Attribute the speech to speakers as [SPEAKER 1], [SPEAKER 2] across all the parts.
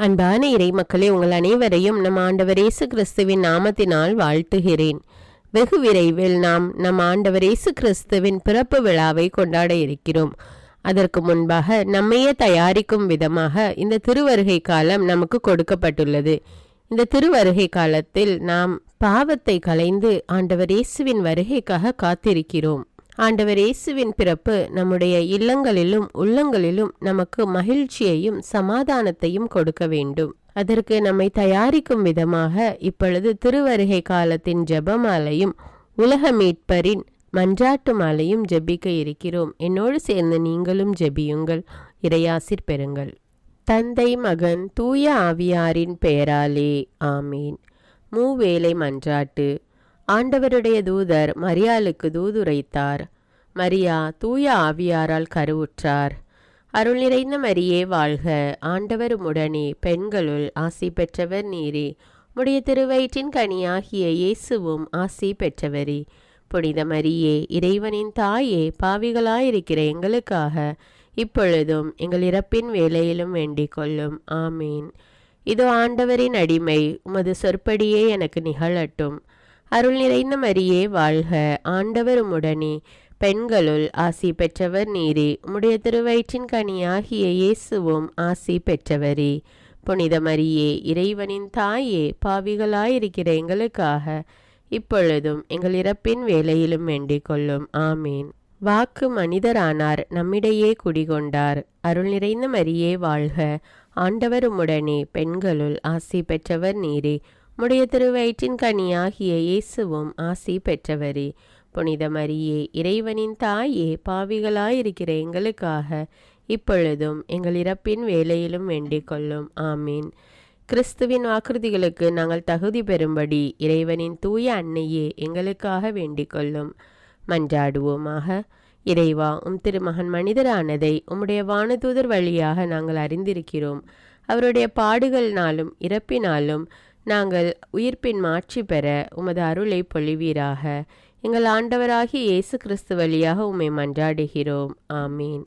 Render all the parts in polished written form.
[SPEAKER 1] அன்பான இறை மக்களே, உங்கள் அனைவரையும் நம் ஆண்டவர் இயேசு கிறிஸ்துவின் நாமத்தினால் வாழ்த்துகிறேன். வெகு விரைவில் நாம் நம் ஆண்டவர் இயேசு கிறிஸ்துவின் பிறப்பு விழாவை கொண்டாட இருக்கிறோம். அதற்கு முன்பாக நம்மையே தயாரிக்கும் விதமாக இந்த திருவருகை காலம் நமக்கு கொடுக்கப்பட்டுள்ளது. இந்த திருவருகை காலத்தில் நாம் பாவத்தை களைந்து ஆண்டவர் இயேசுவின் வருகைக்காக காத்திருக்கிறோம். ஆண்டவர் இயேசுவின் பிறப்பு நம்முடைய இல்லங்களிலும் உள்ளங்களிலும் நமக்கு மகிழ்ச்சியையும் சமாதானத்தையும் கொடுக்க வேண்டும். அதற்கு நம்மை தயாரிக்கும் விதமாக இப்பொழுது திருவருகை காலத்தின் ஜெபமாலையும் உலக மீட்பரின் மன்றாட்டு மாலையும் ஜெபிக்க இருக்கிறோம். என்னோடு சேர்ந்து நீங்களும் ஜெபியுங்கள், இறையாசிர் பெறுங்கள். தந்தை, மகன், தூய ஆவியாரின் பெயராலே ஆமீன். மூவேளை மன்றாட்டு. ஆண்டவருடைய தூதர் மரியாளுக்கு தூதுரைத்தார். மரியா தூய ஆவியாரால் கருவுற்றார். அருள் நிறைந்த மரியே வாழ்க, ஆண்டவர் உம்முடனே, பெண்களுள் ஆசி பெற்றவர் நீரே. உம்முடைய திருவயிற்றின் கனியாகிய இயேசுவும் ஆசி பெற்றவரே. புனித மரியே, இறைவனின் தாயே, பாவிகளாயிருக்கிற எங்களுக்காக இப்பொழுதும் எங்கள் இறப்பின் வேளையிலும் வேண்டிக் கொள்ளும். ஆமீன். இதோ ஆண்டவரின் அடிமை, உமது சொற்படியே எனக்கு நிகழட்டும். அருள் நிறைந்த மரியே வாழ்க, ஆண்டவர் உம்முடனே, பெண்களுள் ஆசி பெற்றவர் நீரே. உம்முடைய திருவயிற்றின் கனியாகிய இயேசுவும் ஆசி பெற்றவரே. புனித மரியே, இறைவனின் தாயே, பாவிகளாயிருக்கிற எங்களுக்காக இப்பொழுதும் எங்கள் இறப்பின் வேளையிலும் வேண்டிக் கொள்ளும். ஆமீன். வாக்கு மனிதரானார், நம்மிடையே குடிகொண்டார். அருள் நிறைந்த மரியே வாழ்க, ஆண்டவர் உம்முடனே, பெண்களுள் ஆசி பெற்றவர் நீரே. உம்முடைய திருவயிற்றின் கனியாகிய இயேசுவும் ஆசி பெற்றவரே. புனித மரியே, இறைவனின் தாயே, பாவிகளாயிருக்கிற எங்களுக்காக இப்பொழுதும் எங்கள் இறப்பின் வேளையிலும் வேண்டிக் கொள்ளும். ஆமீன். கிறிஸ்துவின் வாக்குறுதிகளுக்கு நாங்கள் தகுதி பெறும்படி இறைவனின் தூய அன்னையே எங்களுக்காக வேண்டிக் கொள்ளும். மன்றாடுவோமாக. இறைவா, திருமகன் மனிதரானதை உம்முடைய வானதூதர் வழியாக நாங்கள் அறிந்திருக்கிறோம். அவருடைய பாடுகளினாலும் இறப்பினாலும் நாங்கள் உயிர்ப்பின் மாட்சி பெற உமது அருளை பொழிவீராக. எங்கள் ஆண்டவராகிய இயேசு கிறிஸ்து வழியாக உம்மை மன்றாடுகிறோம். ஆமீன்.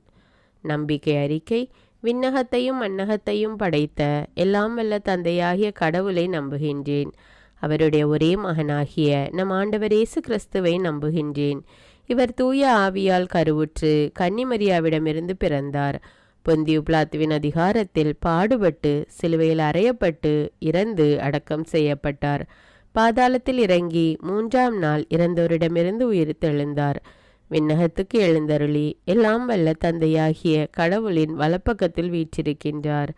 [SPEAKER 1] நம்பிக்கை அறிக்கை. விண்ணகத்தையும் மண்ணகத்தையும் படைத்த எல்லாம் வல்ல தந்தையாகிய கடவுளை நம்புகின்றேன். அவருடைய ஒரே மகனாகிய நம் ஆண்டவர் இயேசு கிறிஸ்துவை நம்புகின்றேன். இவர் தூய ஆவியால் கருவுற்று கன்னிமரியாவிடமிருந்து பிறந்தார். பொந்தியு பிலாத்துவின் அதிகாரத்தில் பாடுபட்டு சிலுவையில் அறையப்பட்டு இறந்து அடக்கம் செய்யப்பட்டார். பாதாளத்தில் இறங்கி 3ஆம் நாள் இறந்தோரிடமிருந்து உயிர் தெழுந்தார். விண்ணகத்துக்கு எழுந்தருளி எல்லாம் வல்ல தந்தையாகிய கடவுளின் வலப்பக்கத்தில் வீற்றிருக்கின்றார்.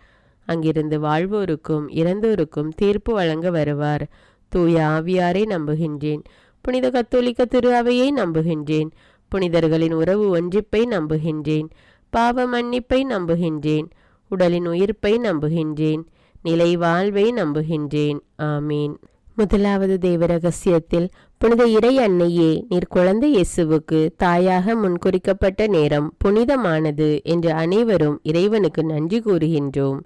[SPEAKER 1] அங்கிருந்து வாழ்வோருக்கும் இறந்தோருக்கும் தீர்ப்பு வழங்க வருவார். தூய ஆவியாரை நம்புகின்றேன். புனித கத்தோலிக்க திரு அவையை நம்புகின்றேன். புனிதர்களின் உறவு ஒன்றிப்பை நம்புகின்றேன். பாவ மன்னிப்பை நம்புகின்றேன். உடலின் உயிர்ப்பை நம்புகின்றேன். நிலை வாழ்வை நம்புகின்றேன். ஆமீன். முதலாவது தேவ ரகசியத்தில், புனித இறை அன்னையே, நீர் குழந்தை இயேசுவுக்கு தாயாக முன்குறிக்கப்பட்ட நேரம் புனிதமானது என்று அனைவரும் இறைவனுக்கு நன்றி கூறுகின்றோம்.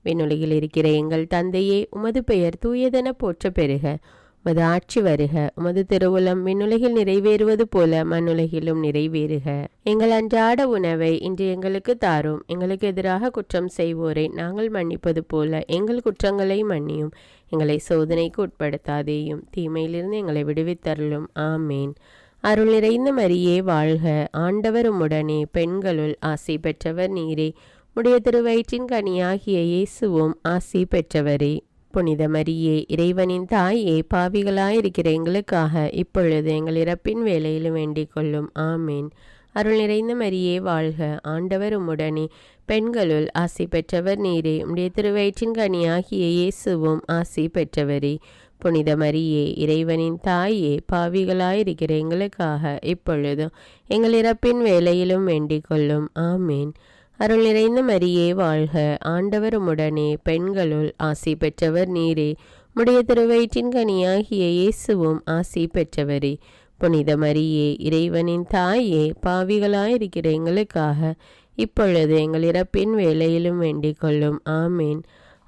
[SPEAKER 1] விண்ணுலகில் இருக்கிற எங்கள் தந்தையே, உமது பெயர் தூயதென போற்ற பெறுக. உமது ஆட்சி வருக. உமது திருவுளம் விண்ணுலகில் நிறைவேறுவது போல மண்ணுலகிலும் நிறைவேறுக. எங்கள் அன்றாட உணவை இன்று எங்களுக்கு தாரும். எங்களுக்கு எதிராக குற்றம் செய்வோரை நாங்கள் மன்னிப்பது போல எங்கள் குற்றங்களை மன்னியும். எங்களை சோதனைக்கு உட்படுத்தாதேயும், தீமையிலிருந்து எங்களை விடுவித்தருளும். ஆமேன். அருள் நிறைந்த மரியே வாழ்க, ஆண்டவர் உம்முடனே, பெண்களுள் ஆசி பெற்றவர் நீரே. உடைய திருவயிற்றின் கனியாகிய இயேசுவும் ஆசி பெற்றவரே. புனித மரியே, இறைவனின் தாயே, பாவிகளாயிருக்கிற எங்களுக்காக இப்பொழுது எங்கள் இறப்பின் வேளையிலும் வேண்டிக் கொள்ளும். ஆமீன். அருள் நிறைந்த மரியே வாழ்க, ஆண்டவர் உம்முடனே, பெண்களுள் ஆசி பெற்றவர் நீரே. உம்முடைய திருவயிற்றின் கனியாகிய இயேசுவும் ஆசி பெற்றவரே. புனித மரியே, இறைவனின் தாயே, பாவிகளாயிருக்கிற எங்களுக்காக இப்பொழுதும் எங்கள் இறப்பின் வேளையிலும் வேண்டிக் கொள்ளும். ஆமீன். அருள் நிறைந்த மரியே வாழ்க, ஆண்டவர் உம்முடனே, பெண்களுள் ஆசி பெற்றவர் நீரே. உம்முடைய திருவயிற்றின் கனியாகிய இயேசுவும் ஆசி பெற்றவரே. புனித மரியே, இறைவனின் தாயே, பாவிகளாயிருக்கிற எங்களுக்காக இப்பொழுது எங்கள் இறப்பின் வேளையிலும் வேண்டிக் கொள்ளும். ஆமீன்.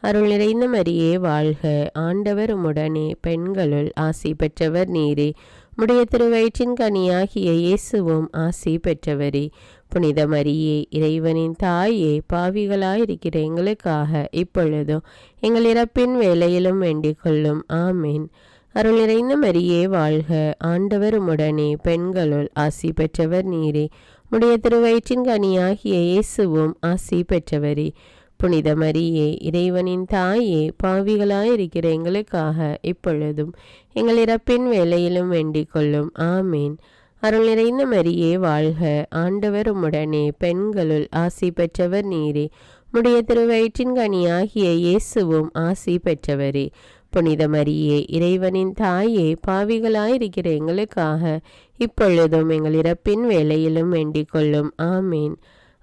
[SPEAKER 1] அருள் நிறைந்த மரியே வாழ்க, ஆண்டவர் உம்முடனே, பெண்களுள் ஆசி பெற்றவர் நீரே. உம்முடைய திருவயிற்றின் கனியாகிய இயேசுவும் ஆசி பெற்றவரே. புனித மரியே, இறைவனின் தாயே, பாவிகளாயிருக்கிற எங்களுக்காக இப்பொழுதும் எங்கள் இறப்பின் வேளையிலும் வேண்டிக் கொள்ளும். ஆமீன். அருள் நிறைந்த மரியே வாழ்க, ஆண்டவர் உம்முடனே, பெண்களுள் ஆசி பெற்றவர் நீரே. உடைய திருவயிற்றின் கனியாகிய இயேசுவும் ஆசி பெற்றவரே. புனித மரியே, இறைவனின் தாயே, பாவிகளாயிருக்கிற எங்களுக்காக இப்பொழுதும் எங்கள் இறப்பின் வேளையிலும் வேண்டிக் கொள்ளும். ஆமீன். அருள் நிறைந்த மரியே வாழ்க, ஆண்டவர் உம்முடனே, பெண்களுள் ஆசி பெற்றவர் நீரே. உடைய திருவயிற்றின் கனியாகிய இயேசுவும் ஆசி பெற்றவரே. புனித மரியே, இறைவனின் தாயே, பாவிகளாயிருக்கிற எங்களுக்காக இப்பொழுதும் எங்கள் இறப்பின் வேளையிலும் வேண்டிக் கொள்ளும். ஆமீன்.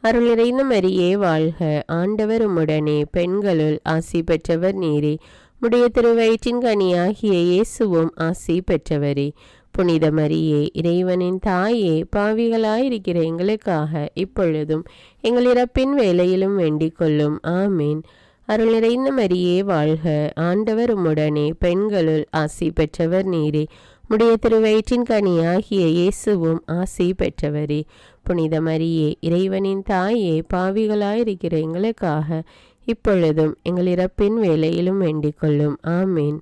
[SPEAKER 1] அருள் நிறைந்த மரியே வாழ்க, ஆண்டவர் உம்முடனே, பெண்களுள் ஆசி பெற்றவர் நீரே. உடைய திருவயிற்றின் கனியாகிய இயேசுவும் ஆசி பெற்றவரே. புனித மரியே, இறைவனின் தாயே, பாவிகளாயிருக்கிற எங்களுக்காக இப்பொழுதும் எங்கள் இறப்பின் வேளையிலும் வேண்டிக் கொள்ளும். ஆமீன். அருள் நிறைந்த மரியே வாழ்க, ஆண்டவர் உம்முடனே, பெண்களுள் ஆசி பெற்றவர் நீரே. உடைய திருவயிற்றின் கனியாகிய இயேசுவும் ஆசி பெற்றவரே. புனித மரியே, இறைவனின் தாயே, பாவிகளாயிருக்கிற எங்களுக்காக இப்பொழுதும் எங்கள் இறப்பின் வேளையிலும் வேண்டிக் கொள்ளும். ஆமீன்.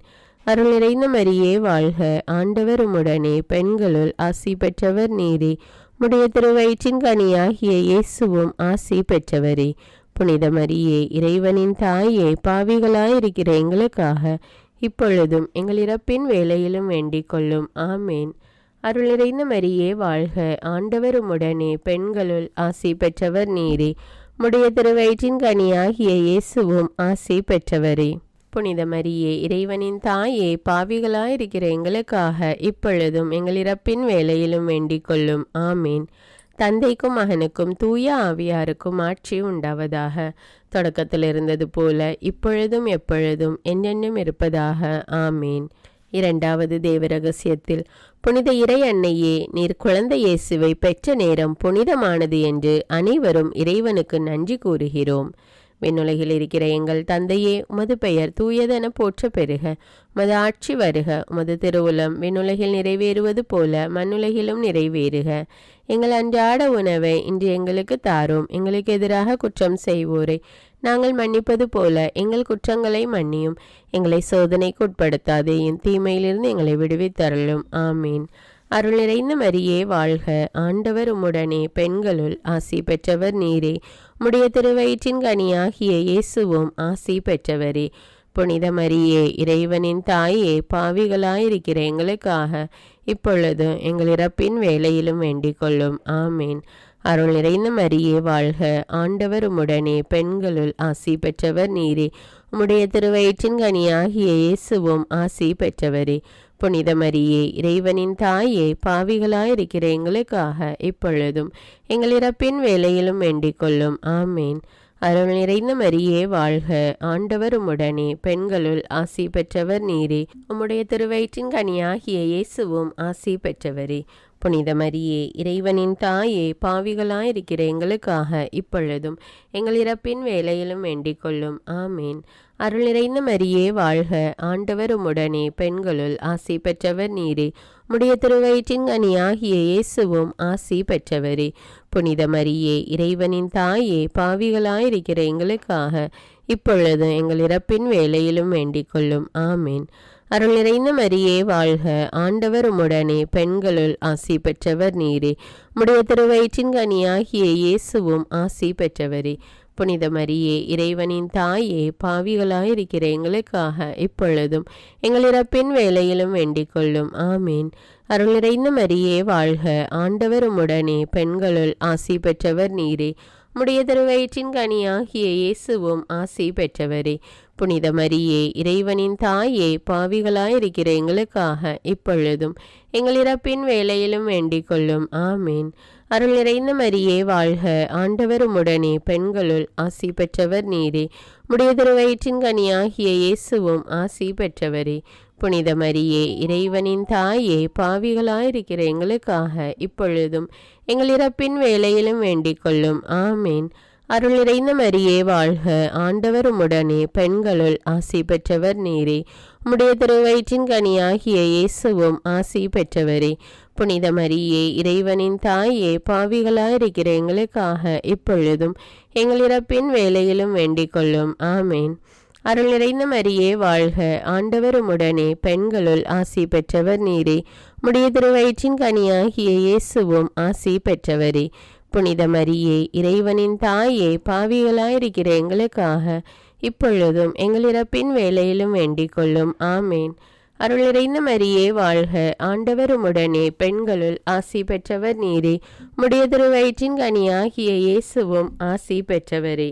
[SPEAKER 1] அருள் நிறைந்த மரியே வாழ்க, ஆண்டவர் உம்முடனே, பெண்களுள் ஆசி பெற்றவர் நீரே. உடைய திருவயிற்றின் கனியாகிய இயேசுவும் ஆசி பெற்றவரே. புனித மரியே, இறைவனின் தாயே, பாவிகளாயிருக்கிற எங்களுக்காக இப்பொழுதும் எங்கள் இறப்பின் வேளையிலும் வேண்டிக் கொள்ளும். ஆமேன். அருள் நிறைந்த மரியே வாழ்க, ஆண்டவர் உம்முடனே, பெண்களுள் ஆசி பெற்றவர் நீரே. உடைய திருவயிற்றின் கனியாகிய இயேசுவும் ஆசி பெற்றவரே. புனித மரியே, இறைவனின் தாயே, பாவிகளாயிருக்கிற எங்களுக்காக இப்பொழுதும் எங்கள் இறப்பின் வேளையிலும் வேண்டிக் கொள்ளும். ஆமீன். தந்தைக்கும் மகனுக்கும் தூய ஆவியாருக்கும் ஆட்சி உண்டாவதாக. தொடக்கத்தில் இருந்தது போல இப்பொழுதும் எப்பொழுதும் என்றென்றும் இருப்பதாக. ஆமீன். இரண்டாவது தேவரகசியத்தில், புனித இறை அன்னையே, நீர் குழந்தை இயேசுவை பெற்ற நேரம் புனிதமானது என்று அனைவரும் இறைவனுக்கு நன்றி கூறுகிறோம். விண்ணுலகில் இருக்கிற எங்கள் தந்தையே, உமது பெயர் தூயதென போற்ற பெறுக. உமது ஆட்சி வருக. உமது திருவுளம் விண்ணுலகில் நிறைவேறுவது போல மண்ணுலகிலும் நிறைவேறுக. எங்கள் அன்றாட உணவை இன்று எங்களுக்கு தாரும். எங்களுக்கு எதிராக குற்றம் செய்வோரை நாங்கள் மன்னிப்பது போல எங்கள் குற்றங்களை மன்னியும். எங்களை சோதனைக்கு உட்படுத்தாதேயும், தீமையிலிருந்து எங்களை விடுவித்தருளும். ஆமீன். அருள் நிறைந்த மரியே வாழ்க, ஆண்டவர் உம்முடனே, பெண்களுள் ஆசி பெற்றவர் நீரே. உம்முடைய திருவயிற்றின் கனியாகிய இயேசுவும் ஆசி பெற்றவரே. புனித மரியே, இறைவனின் தாயே, பாவிகளாயிருக்கிற எங்களுக்காக இப்பொழுது எங்கள் இறப்பின் வேளையிலும் வேண்டிக் கொள்ளும். ஆமீன். அருள் நிறைந்த மரியே வாழ்க, ஆண்டவர் உம்முடனே, பெண்களுள் ஆசி பெற்றவர் நீரே. உம்முடைய திருவயிற்றின் கனியாகிய இயேசுவும் ஆசி பெற்றவரே. புனித மரியே, இறைவனின் தாயே, பாவிகளாயிருக்கிற எங்களுக்காக இப்பொழுதும் எங்கள் இறப்பின் வேளையிலும் வேண்டிக் கொள்ளும். ஆமீன். அருள் நிறைந்த மரியே வாழ்க, ஆண்டவர் உம்முடனே, பெண்களுள் ஆசி பெற்றவர் நீரே. உம்முடைய திருவயிற்றின் கனியாகிய இயேசுவும் ஆசி பெற்றவரே. புனித மரியே, இறைவனின் தாயே, பாவிகளாயிருக்கிற எங்களுக்காக இப்பொழுதும் எங்கள் இறப்பின் வேளையிலும் வேண்டிக் கொள்ளும். ஆமீன். அருள் நிறைந்த மரியே வாழ்க, ஆண்டவர் உம்முடனே, பெண்களுள் ஆசி பெற்றவர் நீரே. உம்முடைய திருவயிற்றின் கனியாகிய இயேசுவும் ஆசி பெற்றவரே. புனித மரியே, இறைவனின் தாயே, பாவிகளாயிருக்கிற எங்களுக்காக இப்பொழுது எங்கள் இறப்பின் வேளையிலும் வேண்டிக் கொள்ளும். ஆமீன். அருள் நிறைந்த மரியே வாழ்க, ஆண்டவர் உம்முடனே, பெண்களுள் ஆசி பெற்றவர் நீரே. உம்முடைய திருவயிற்றின் கனியாகிய இயேசுவும் ஆசி பெற்றவரே. புனித மரியே, இறைவனின் தாயே, பாவிகளாயிருக்கிற எங்களுக்காக இப்பொழுதும் எங்கள் இறப்பின் வேளையிலும் வேண்டிக் கொள்ளும். ஆமீன். அருள் நிறைந்த மரியே வாழ்க, ஆண்டவர் உம்முடனே, பெண்களுள் ஆசி பெற்றவர் நீரே. உம்முடைய திருவயிற்றின் கனியாகிய இயேசுவும் ஆசி பெற்றவரே. புனித மரியே, இறைவனின் தாயே, பாவிகளாயிருக்கிற எங்களுக்காக இப்பொழுதும் எங்கள் இறப்பின் வேளையிலும் வேண்டிக் கொள்ளும். ஆமீன். அருள் நிறைந்த மரியே வாழ்க, ஆண்டவர் உம்முடனே, பெண்களுள் ஆசி பெற்றவர் நீரே. உம்முடைய திருவயிற்றின் கனியாகிய இயேசுவும் ஆசி பெற்றவரே. புனித மரியே, இறைவனின் தாயே, பாவிகளாயிருக்கிற எங்களுக்காக இப்பொழுதும் எங்கள் இறப்பின் வேளையிலும் வேண்டிக் கொள்ளும். ஆமீன். அருள் நிறைந்த மரியே வாழ்க, ஆண்டவர் உம்முடனே, பெண்களுள் ஆசி பெற்றவர் நீரே. உம்முடைய திருவயிற்றின் கனியாகிய இயேசுவும் ஆசி பெற்றவரே. புனித மரியே, இறைவனின் தாயே, பாவிகளாயிருக்கிற எங்களுக்காக இப்பொழுதும் எங்கள் இறப்பின் வேளையிலும் வேண்டிக் கொள்ளும். ஆமேன். அருள் நிறைந்த மரியே வாழ்க, ஆண்டவர் உம்முடனே, பெண்களுள் ஆசி பெற்றவர் நீரே. உம்முடைய திருவயிற்றின் கனியாகிய இயேசுவும் ஆசி பெற்றவரே. புனித மரியே, இறைவனின் தாயே, பாவிகளாயிருக்கிற எங்களுக்காக இப்பொழுதும் எங்கள் இறப்பின் வேளையிலும் வேண்டிக் கொள்ளும். ஆமேன். அருள் நிறைந்த மரியே வாழ்க, ஆண்டவர் உம்முடனே, பெண்களுள் ஆசி பெற்றவர் நீரே. உம்முடைய திருவயிற்றின் கனியாகிய இயேசுவும் ஆசி பெற்றவரே.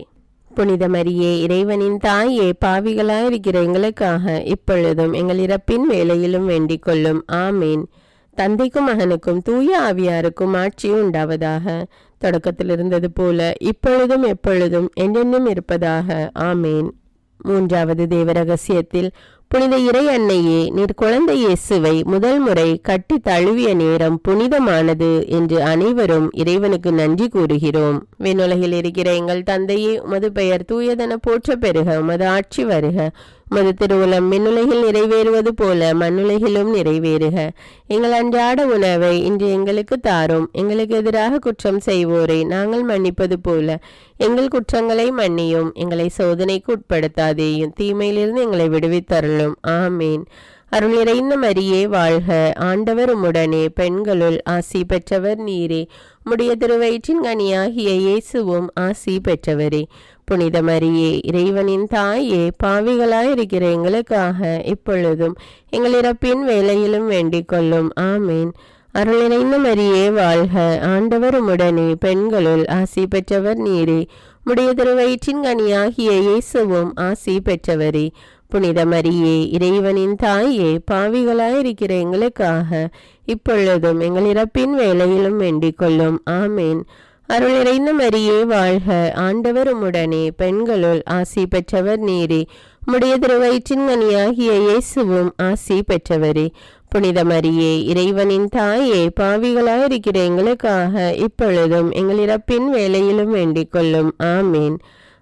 [SPEAKER 1] புனித மரியே, இறைவனின் தாயே, பாவிகளாயிருக்கிற எங்களுக்காக இப்பொழுதும் எங்கள் இறப்பின் வேளையிலும் வேண்டிக் கொள்ளும். ஆமேன். தந்தைக்கும் மகனுக்கும் தூய ஆவியாருக்கும் ஆட்சி உண்டாவதாக. தொடக்கத்தில் இருந்தது போல இப்பொழுதும் எப்பொழுதும் என்றென்றும் இருப்பதாக. ஆமேன். மூன்றாவது தேவரகசியத்தில், புனித இறை அன்னையே, நீர் குழந்தை இயேசுவை முதல் முறை கட்டி தழுவிய நேரம் புனிதமானது என்று அனைவரும் இறைவனுக்கு நன்றி கூறுகிறோம். விண்ணுலகில் இருக்கிற எங்கள் தந்தையே, உமது பெயர் தூயதென போற்ற பெறுக. உமது ஆட்சி வருக. உமது திருவுளம் விண்ணுலகில் நிறைவேறுவது போல மண்ணுலகிலும் நிறைவேறுக. எங்கள் அன்றாட உணவை இன்று எங்களுக்கு தாரும். எங்களுக்கு எதிராக குற்றம் செய்வோரை நாங்கள் மன்னிப்பது போல எங்கள் குற்றங்களை மன்னியும். எங்களை சோதனைக்கு உட்படுத்தாதேயும், தீமையிலிருந்து எங்களை விடுவித்தருளும். ஆமேன். அருள் நிறைந்த மரியே வாழ்க, ஆண்டவர் உம்முடனே, பெண்களுள் ஆசி பெற்றவர் நீரே. உம்முடைய திருவயிற்றின் கனியாகிய இயேசுவும் ஆசி பெற்றவரே. புனித மரியே, இறைவனின் தாயே, பாவிகளாயிருக்கிற எங்களுக்காக இப்பொழுதும் எங்கள் இறப்பின் வேளையிலும் வேண்டிக் கொள்ளும். ஆமேன். அருள் நிறைந்த மரியே வாழ்க, ஆண்டவர் உம்முடனே, பெண்களுள் ஆசி பெற்றவர் நீரே. உம்முடைய திருவயிற்றின் கனியாகிய இயேசுவும் ஆசி பெற்றவரே. புனித மரியே, இறைவனின் தாயே, பாவிகளாயிருக்கிற எங்களுக்காக இப்பொழுதும் எங்கள் இறப்பின் வேளையிலும் வேண்டிக் கொள்ளும். ஆமேன். அருள் நிறைந்த மரியே வாழ்க, ஆண்டவர் உம்முடனே, பெண்களுள் ஆசி பெற்றவர் நீரே. உம்முடைய திருவயிற்றின் கனியாகிய இயேசுவும் ஆசி பெற்றவரே. புனித மரியே, இறைவனின் தாயே, பாவிகளாயிருக்கிற எங்களுக்காக இப்பொழுதும் எங்கள் இறப்பின் வேளையிலும் வேண்டிக் கொள்ளும். ஆமேன்.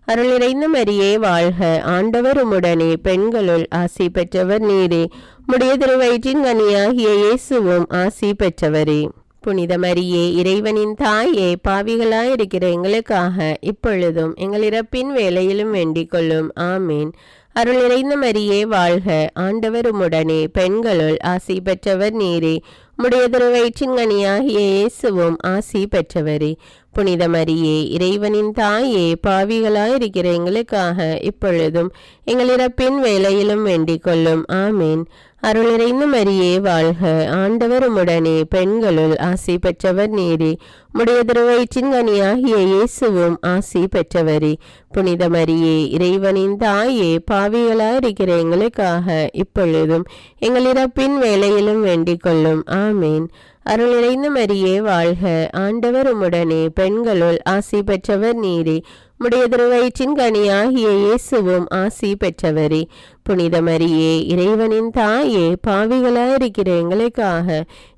[SPEAKER 1] அருள் நிறைந்த மரியே வாழ்க, ஆண்டவர் உம்முடனே, பெண்களுள் ஆசி பெற்றவர் நீரே. உம்முடைய திருவயிற்றின் கனியாகிய இயேசுவும் ஆசி பெற்றவரே. புனித மரியே, இறைவனின் தாயே, பாவிகளாயிருக்கிற எங்களுக்காக இப்பொழுதும் எங்கள் இறப்பின் வேளையிலும் வேண்டிக் கொள்ளும். ஆமேன். அருள் நிறைந்த மரியே வாழ்க, ஆண்டவர் உம்முடனே, பெண்களுள் ஆசி பெற்றவர் நீரே. உம்முடைய திருவயிற்றின் கனியாகிய இயேசுவும் ஆசி பெற்றவரே. புனித மரியே, இறைவனின் தாயே, பாவிகளாயிருக்கிற எங்களுக்காக இப்பொழுதும் எங்கள் இறப்பின் வேளையிலும் வேண்டிக் கொள்ளும். ஆமேன். அருள் நிறைந்த மரியே வாழ்க, ஆண்டவர் உம்முடனே, பெண்களுள் ஆசி பெற்றவர் நீரே. உம்முடைய திருவயிற்றின் கனியாகிய இயேசுவும் ஆசி பெற்றவரே. புனித மரியே, இறைவனின் தாயே, பாவிகளாயிருக்கிற எங்களுக்காக இப்பொழுதும் எங்கள் இறப்பின் வேளையிலும் வேண்டிக் கொள்ளும். ஆமேன். அருள் நிறைந்த மரியே வாழ்க, ஆண்டவர் உம்முடனே, பெண்களுள் ஆசி பெற்றவர் நீரே. உம்முடைய திருவயிற்றின் கனியாகிய இயேசுவும் ஆசி பெற்றவரே. புனித மரியே, இறைவனின் தாயே, பாவிகளாயிருக்கிற எங்களுக்காக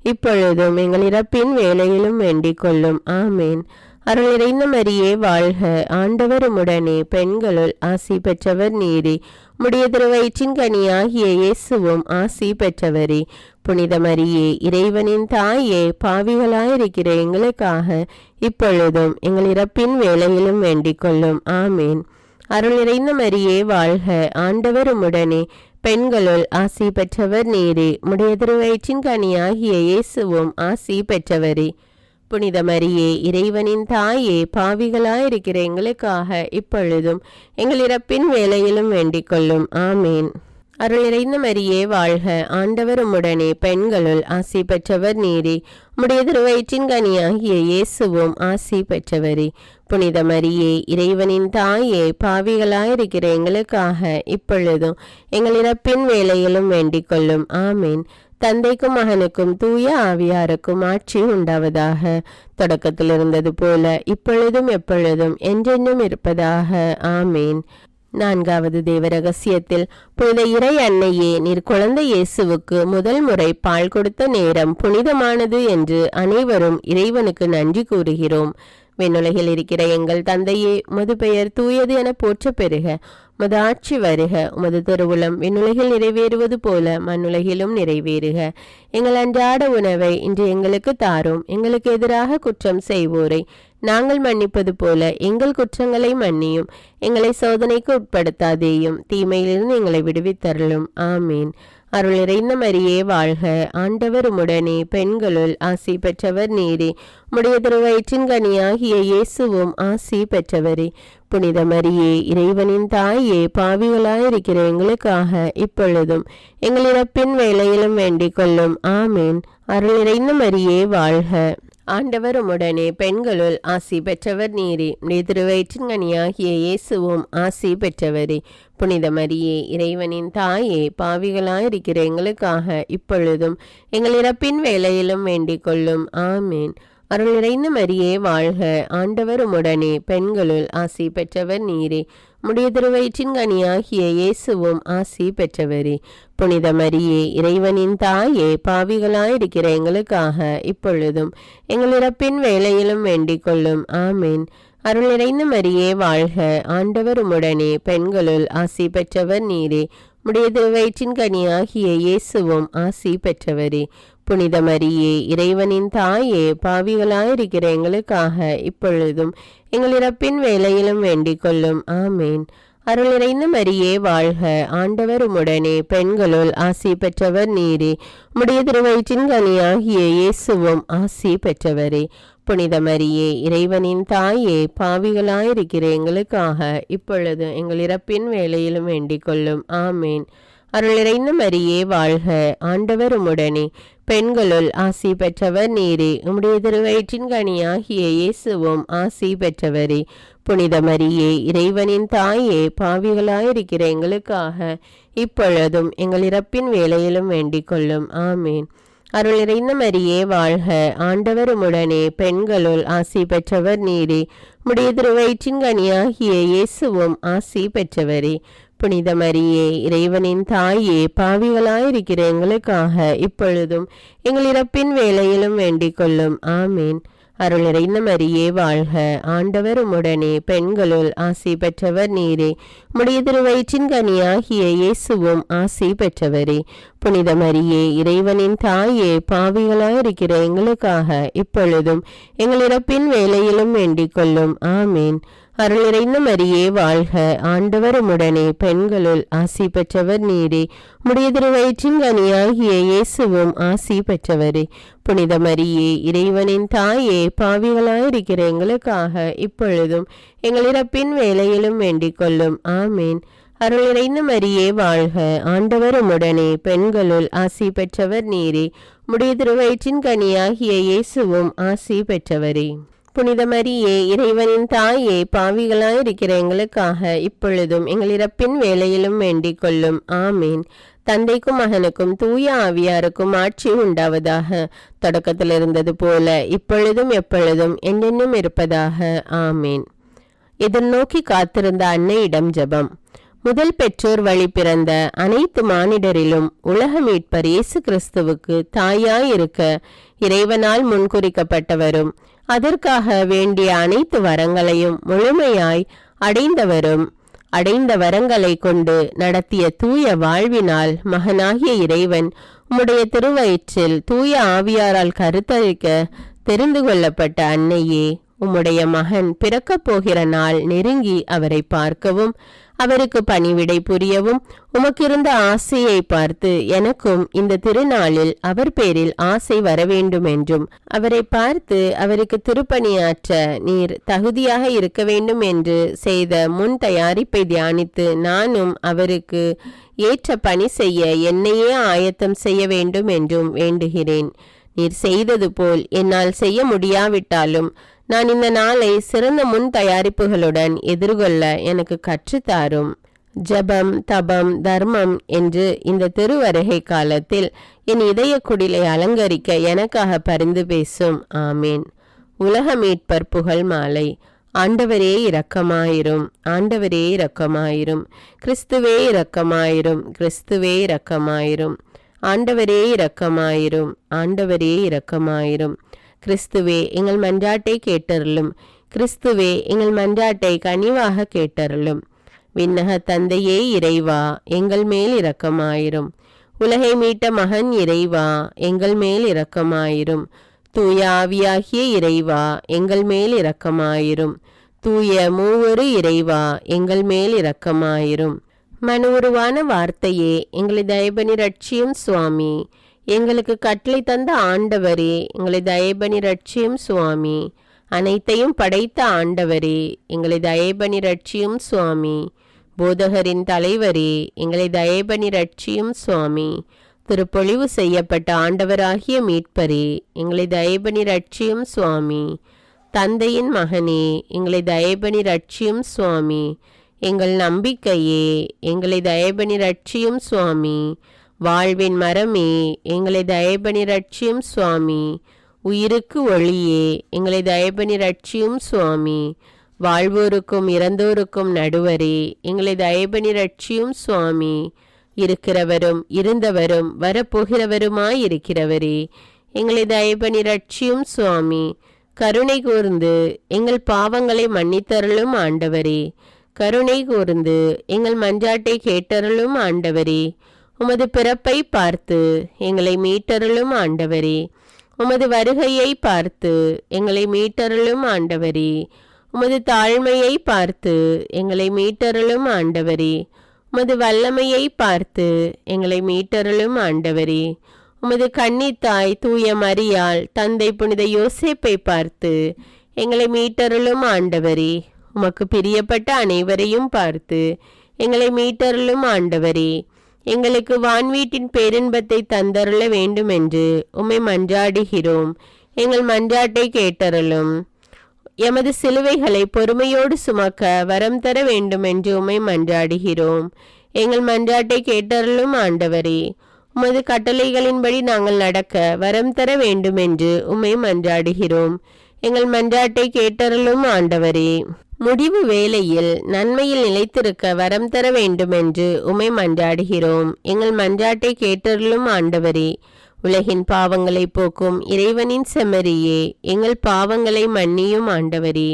[SPEAKER 1] இப்பொழுதும் எங்கள் இறப்பின் வேளையிலும் வேண்டிக் கொள்ளும். ஆமேன். அருள் நிறைந்த மரியே வாழ்க, ஆண்டவர் உம்முடனே, பெண்களுள் ஆசி பெற்றவர் நீரே. உம்முடைய திருவயிற்றின் கனியாகிய இயேசுவும் ஆசி பெற்றவரே. புனித மரியே, இறைவனின் தாயே, பாவிகளாயிருக்கிற எங்களுக்காக இப்பொழுதும் எங்கள் இறப்பின் வேளையிலும் வேண்டிக் கொள்ளும். ஆமேன். அருள் நிறைந்த மரியே வாழ்க, ஆண்டவர் உம்முடனே, பெண்களுள் ஆசி பெற்றவர் நீரே. உம்முடைய திருவயிற்றின் கனியாகிய இயேசுவும் ஆசி பெற்றவரே. புனித மரியே, இறைவனின் தாயே, பாவிகளாயிருக்கிற எங்களுக்காக இப்பொழுதும் எங்கள் இறப்பின் வேளையிலும் வேண்டிக் கொள்ளும். ஆமேன். அருள் நிறைந்த மரியே வாழ்க, ஆண்டவர் உம்முடனே, பெண்களுள் ஆசி பெற்றவர் நீரே. உம்முடைய திருவயிற்றின் கனியாகிய இயேசுவும் ஆசி பெற்றவரே. புனித மரியே, இறைவனின் தாயே, பாவிகளாயிருக்கிற எங்களுக்காக இப்பொழுதும் எங்கள் இறப்பின் வேளையிலும் வேண்டிக் கொள்ளும். ஆமேன். தந்தைக்கும் மகனுக்கும் தூய ஆவியாருக்கும் ஆட்சி உண்டாவதாக. தொடக்கத்தில் இருந்தது போல இப்பொழுதும் எப்பொழுதும் என்றென்றும் இருப்பதாக. ஆமேன். நான்காவது தேவரகசியத்தில், புனித இறை அன்னையே, நீர் குழந்தை இயேசுவுக்கு முதல் முறை பால் கொடுத்த நேரம் புனிதமானது என்று அனைவரும் இறைவனுக்கு நன்றி கூறுகிறோம். விண்ணுலகில் இருக்கிற எங்கள் தந்தையே, உமது பெயர் தூயது என போற்ற பெறுக. உமது ஆட்சி வருக. உமது திருவுளம் விண்ணுலகில் நிறைவேறுவது போல மண்ணுலகிலும் நிறைவேறுக. எங்கள் அன்றாட உணவை இன்று எங்களுக்கு தாரும். எங்களுக்கு எதிராக குற்றம் செய்வோரை நாங்கள் மன்னிப்பது போல எங்கள் குற்றங்களை மன்னியும். எங்களை சோதனைக்கு உட்படுத்தாதேயும், தீமையிலிருந்து எங்களை விடுவித்தருளும். ஆமீன். அருள் நிறைந்த மரியே வாழ்க. ஆண்டவர் உம்முடனே, பெண்களுள் ஆசி பெற்றவர் நீரே. உம்முடைய திருவயிற்றின் கனியாகிய இயேசுவும் ஆசி பெற்றவரே. புனித மரியே, இறைவனின் தாயே, பாவிகளாயிருக்கிற எங்களுக்காக இப்பொழுதும் எங்கள் இறப்பின் வேளையிலும் வேண்டிக் கொள்ளும். ஆமீன். அருள் நிறைந்த மரியே வாழ்க. ஆண்டவர் உம்முடனே, பெண்களுள் ஆசி பெற்றவர் நீரே. உம்முடைய திருவயிற்றின் கனியாகிய இயேசுவும் ஆசி பெற்றவரே. புனித மரியே, இறைவனின் தாயே, பாவிகளாயிருக்கிற எங்களுக்காக இப்பொழுதும் எங்கள் இறப்பின் வேளையிலும் வேண்டிக் கொள்ளும். ஆமீன். அருள் நிறைந்த மரியே வாழ்க. ஆண்டவர் உம்முடனே, பெண்களுள் ஆசி பெற்றவர் நீரே. உம்முடைய திருவயிற்றின் கனியாகிய இயேசுவும் ஆசி பெற்றவரே. புனித மரியே, இறைவனின் தாயே, பாவிகளாயிருக்கிற எங்களுக்காக இப்பொழுதும் எங்கள் இறப்பின் வேளையிலும் வேண்டிக் கொள்ளும். ஆமீன். அருள் நிறைந்த மரியே வாழ்க. ஆண்டவர் உம்முடனே, பெண்களுள் ஆசி பெற்றவர் நீரே. உம்முடைய திருவயிற்றின் கனியாகிய இயேசுவும் ஆசி பெற்றவரே. புனித மரியே, இறைவனின் தாயே, பாவிகளாயிருக்கிற எங்களுக்காக இப்பொழுதும் எங்கள் இறப்பின் வேளையிலும் வேண்டிக் கொள்ளும். ஆமீன். அருள் நிறைந்த மரியே வாழ்க. ஆண்டவர் உம்முடனே, பெண்களுள் ஆசி பெற்றவர் நீரே. உம்முடைய திருவயிற்றின் கனியாகிய இயேசுவும் ஆசி பெற்றவரே. புனித மரியே, இறைவனின் தாயே, பாவிகளாயிருக்கிற எங்களுக்காக இப்பொழுது எங்கள் இறப்பின் வேளையிலும் வேண்டிக் கொள்ளும். ஆமீன். அருள் நிறைந்த மரியே வாழ்க. ஆண்டவர் உம்முடனே, பெண்களுள் ஆசி பெற்றவர் நீரே. உம்முடைய திருவயிற்றின் கனியாகிய இயேசுவும் ஆசி பெற்றவரே. புனித மரியே, இறைவனின் தாயே, பாவிகளாயிருக்கிற எங்களுக்காக இப்பொழுதும் எங்கள் இறப்பின் வேளையிலும் வேண்டிக் கொள்ளும். ஆமீன். அருள் நிறைந்த மரியே வாழ்க. ஆண்டவர் உம்முடனே, பெண்களுள் ஆசி பெற்றவர் நீரே. உம்முடைய திருவயிற்றின் கனியாகிய இயேசுவும் ஆசி பெற்றவரே. புனித மரியே, இறைவனின் தாயே, பாவிகளாயிருக்கிற எங்களுக்காக இப்பொழுதும் எங்கள் இறப்பின் வேளையிலும் வேண்டிக் கொள்ளும். ஆமீன். அருள் நிறைந்த மரியே வாழ்க. ஆண்டவர் உம்முடனே, பெண்களுள் ஆசி பெற்றவர் நீரே. உம்முடைய திருவயிற்றின் கனியாகிய இயேசுவும் ஆசி பெற்றவரே. புனித மரியே, இறைவனின் தாயே, பாவிகளாயிருக்கிற எங்களுக்காக இப்பொழுதும் எங்கள் இறப்பின் வேளையிலும் வேண்டிக் கொள்ளும். ஆமீன். அருள் நிறைந்த மரியே வாழ்க. ஆண்டவர் உம்முடனே, பெண்களுள் ஆசி பெற்றவர் நீரே. உம்முடைய திருவயிற்றின் கனியாகிய இயேசுவும் ஆசி பெற்றவரே. புனித மரியே, இறைவனின் தாயே, பாவிகளாயிருக்கிற எங்களுக்காக இப்பொழுதும் எங்கள் இறப்பின் வேளையிலும் வேண்டிக் கொள்ளும். ஆமீன். அருள் நிறைந்த மரியே வாழ்க. ஆண்டவர் உம்முடனே, பெண்களுள் ஆசி பெற்றவர் நீரே. உம்முடைய திருவயிற்றின் கனியாகிய இயேசுவும் ஆசி பெற்றவரே. புனித மரியே, இறைவனின் தாயே, பாவிகளாயிருக்கிற எங்களுக்காக இப்பொழுதும் எங்கள் இறப்பின் வேளையிலும் வேண்டிக் கொள்ளும். ஆமீன். தந்தைக்கும் மகனுக்கும் தூய ஆவியாருக்கும் ஆட்சி உண்டாவதாக. தொடக்கத்தில் இருந்தது போல இப்பொழுதும் எப்பொழுதும் என்றென்னும் இருப்பதாக. ஆமீன். எதிர்நோக்கி காத்திருந்த அன்னையிடம் ஜெபம். முதல் பெற்றோர் வழி பிறந்த அனைத்து மானிடரிலும் உலக மீட்பர் இயேசு கிறிஸ்துவுக்கு தாயாயிருக்க இறைவனால் முன்குறிக்கப்பட்டவரும் அதற்காக வேண்டிய அனைத்து வரங்களையும் முழுமையாய் அடைந்த வரங்களை கொண்டு நடத்திய தூய வாழ்வினால் மகனாகிய இறைவன் உம்முடைய திருவயிற்றில் தூய ஆவியாரால் கருத்தரிக்க தெரிந்து கொள்ளப்பட்ட அன்னையே, உம்முடைய மகன் பிறக்கப் போகிற நாள் நெருங்கி அவரை பார்க்கவும் அவருக்கு பணிவிடை புரியவும் உமக்கிருந்த ஆசையை பார்த்து எனக்கும் இந்த திருநாளில் அவர் பேரில் ஆசை வரவேண்டும் என்றும் அவரை பார்த்து அவருக்கு திருப்பணியாற்ற நீர் தகுதியாக இருக்க வேண்டும் என்று செய்த முன் தயாரிப்பை தியானித்து நானும் அவருக்கு ஏற்ற பணி செய்ய என்னையே ஆயத்தம் செய்ய வேண்டும் என்றும் வேண்டுகிறேன். நீர் செய்தது போல் என்னால் செய்ய முடியாவிட்டாலும் நான் இந்த நாளை சிறந்த முன் தயாரிப்புகளுடன் எதிர்கொள்ள எனக்கு கற்றுத்தாரும். ஜபம், தபம், தர்மம் என்று இந்த திருவருகை காலத்தில் என் இதய குடிலை அலங்கரிக்க எனக்காக பரிந்து பேசும். ஆமீன். உலக மீட்பர் புகழ் மாலை. ஆண்டவரே இரக்கமாயிரும், ஆண்டவரே இரக்கமாயிரும், கிறிஸ்துவே இரக்கமாயிரும், கிறிஸ்துவே இரக்கமாயிரும், ஆண்டவரே இரக்கமாயிரும், ஆண்டவரே இரக்கமாயிரும். கிறிஸ்துவே எங்கள் மன்றாட்டை கேட்டருளும், கிறிஸ்துவே எங்கள் மன்றாட்டை கனிவாக கேட்டருளும். விண்ணக தந்தையே இறைவா, எங்கள் மேல் இரக்கமாயிரும். உலகை மீட்ட மகன் இறைவா, எங்கள் மேல் இரக்கமாயிரும். தூய ஆவியாகிய இறைவா, எங்கள் மேல் இரக்கமாயிரும். தூய மூவரு இறைவா, எங்கள் மேல் இரக்கமாயிரும். மனு உருவான வார்த்தையே, எங்களை தயபனி ரட்சியும் சுவாமி. எங்களுக்கு கட்டளை தந்த ஆண்டவரே, எங்களை தயபனி ரட்சியும் சுவாமி. அனைத்தையும் படைத்த ஆண்டவரே, எங்களை தயபனி ரட்சியும் சுவாமி. போதகரின் தலைவரே, எங்களை தயபனி ரட்சியும் சுவாமி. திருப்பொழிவு செய்யப்பட்ட ஆண்டவராகிய மீட்பரே, எங்களை தயபனி ரட்சியும் சுவாமி. தந்தையின் மகனே, எங்களை தயபனி ரட்சியும் சுவாமி. எங்கள் நம்பிக்கையே, எங்களை தயபனி ரட்சியும் சுவாமி. வாழ்வின் மரமே, எங்களை தயபனி ரட்சியும் சுவாமி. உயிருக்கு ஒளியே, எங்களை தயபனி ரட்சியும் சுவாமி. வாழ்வோருக்கும் இறந்தோருக்கும் நடுவரே, எங்களை தயபனி ரட்சியும் சுவாமி. இருக்கிறவரும் இருந்தவரும் வரப்போகிறவருமாயிருக்கிறவரே, எங்களை தயபனி ரட்சியும் சுவாமி. கருணை கூர்ந்து எங்கள் பாவங்களை மன்னித்தருளும் ஆண்டவரே. கருணை கூர்ந்து எங்கள் மன்றாட்டை கேட்டருளும் ஆண்டவரே. உமது பிறப்பை பார்த்து எங்களை மீட்டருளும் ஆண்டவரே. உமது வருகையை பார்த்து எங்களை மீட்டருளும் ஆண்டவரே. உமது தாழ்மையை பார்த்து எங்களை மீட்டருளும் ஆண்டவரே. உமது வல்லமையை பார்த்து எங்களை மீட்டருளும் ஆண்டவரே. உமது கன்னித்தாய் தூய மரியாள் தந்தை புனித யோசேப்பை பார்த்து எங்களை மீட்டருளும் ஆண்டவரே. உமக்கு பிரியப்பட்ட அனைவரையும் பார்த்து எங்களை மீட்டருளும் ஆண்டவரே. எங்களுக்கு வான்வீட்டின் பேரின்பத்தை தந்தருள வேண்டுமென்று உம்மை மன்றாடுகிறோம். எங்கள் மன்றாட்டை கேட்டருளும். எமது சிலுவைகளை பொறுமையோடு சுமக்க வரம் தர வேண்டுமென்று உம்மை மன்றாடுகிறோம். எங்கள் மன்றாட்டை கேட்டருளும் ஆண்டவரே. உமது கட்டளைகளின்படி நாங்கள் நடக்க வரம் தர வேண்டுமென்று உம்மை மன்றாடுகிறோம். எங்கள் மன்றாட்டை கேட்டருளும் ஆண்டவரே. முடிவு வேளையில் நன்மையில் நிலைத்திருக்க வரம் தர வேண்டுமென்று உம்மை மன்றாடுகிறோம். எங்கள் மன்றாட்டை கேட்டருளும் ஆண்டவரே. உலகின் பாவங்களை போக்கும் இறைவனின் செம்மறியே, எங்கள் பாவங்களை மன்னியும் ஆண்டவரே.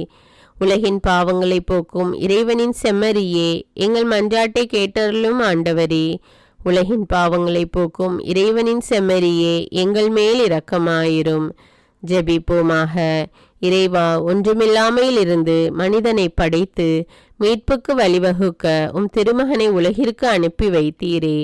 [SPEAKER 1] உலகின் பாவங்களை போக்கும் இறைவனின் செம்மறியே, எங்கள் மன்றாட்டை கேட்டருளும் ஆண்டவரே. உலகின் பாவங்களை போக்கும் இறைவனின் செம்மறியே, எங்கள் மேல் இரக்கமாயிரும். ஜெபிப்போமாக. இறைவா, ஒன்றுமில்லாமையிலிருந்து மனிதனை படைத்து மீட்புக்கு வழிவகுக்க உம் திருமகனை உலகிற்கு அனுப்பி வைத்தீரே.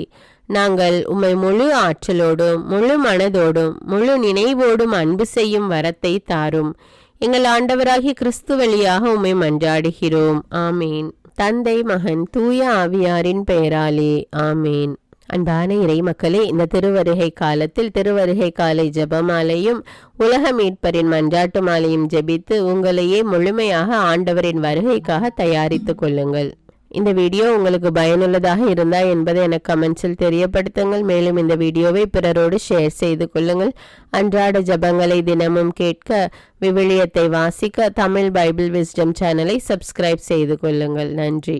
[SPEAKER 1] நாங்கள் உம்மை முழு ஆற்றலோடும் முழு மனதோடும் முழு நினைவோடும் அன்பு செய்யும் வரத்தை தாரும். எங்கள் ஆண்டவராகிய கிறிஸ்து வழியாக உம்மை மன்றாடுகிறோம். ஆமேன். தந்தை, மகன், தூய ஆவியாரின் பெயராலே ஆமேன். அன்பான இறை மக்களே, இந்த திருவருகை காலத்தில் திருவருகை காலை ஜெபமாலையும் உலக மீட்பரின் மன்றாட்டு மாலையும் ஜெபித்து உங்களையே முழுமையாக ஆண்டவரின் வருகைக்காக தயாரித்து கொள்ளுங்கள். இந்த வீடியோ உங்களுக்கு பயனுள்ளதாக இருந்தால் என்பதை எனக்கு கமெண்ட்ஸில் தெரியப்படுத்துங்கள். மேலும் இந்த வீடியோவை பிறரோடு ஷேர் செய்து கொள்ளுங்கள். அன்றாட ஜெபங்களை தினமும் கேட்க, விவிலியத்தை வாசிக்க தமிழ் பைபிள் விஸ்டம் சேனலை சப்ஸ்கிரைப் செய்து கொள்ளுங்கள். நன்றி.